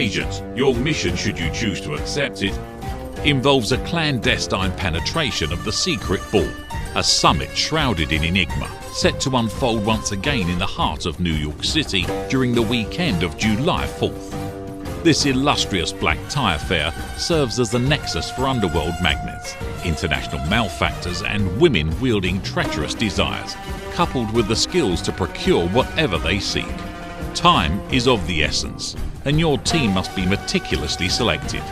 Agent, your mission, should you choose to accept it, involves a clandestine penetration of the secret ball, a summit shrouded in enigma, set to unfold once again in the heart of New York City during the weekend of July 4th. This illustrious black tie affair serves as the nexus for underworld magnets, international malefactors and women wielding treacherous desires, coupled with the skills to procure whatever they seek. Time is of the essence, and your team must be meticulously selected.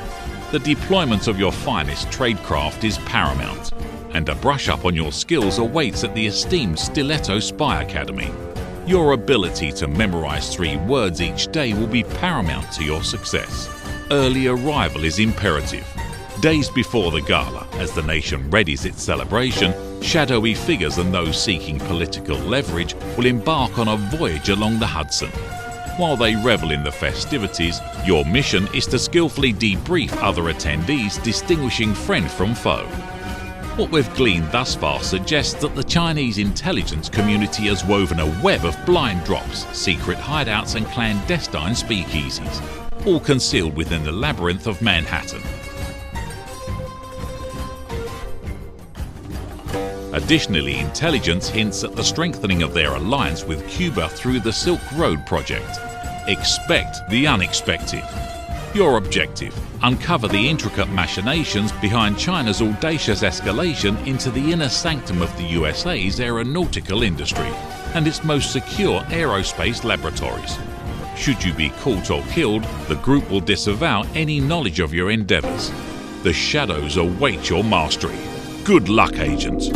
The deployment of your finest tradecraft is paramount, and a brush-up on your skills awaits at the esteemed Stiletto Spy Academy. Your ability to memorize 3 words each day will be paramount to your success. Early arrival is imperative. Days before the gala, as the nation readies its celebration, shadowy figures and those seeking political leverage will embark on a voyage along the Hudson. While they revel in the festivities, your mission is to skillfully debrief other attendees, distinguishing friend from foe. What we've gleaned thus far suggests that the Chinese intelligence community has woven a web of blind drops, secret hideouts and clandestine speakeasies, all concealed within the labyrinth of Manhattan. Additionally, intelligence hints at the strengthening of their alliance with Cuba through the Silk Road project. Expect the unexpected. Your objective: uncover the intricate machinations behind China's audacious escalation into the inner sanctum of the USA's aeronautical industry and its most secure aerospace laboratories. Should you be caught or killed, the group will disavow any knowledge of your endeavors. The shadows await your mastery. Good luck, Agent.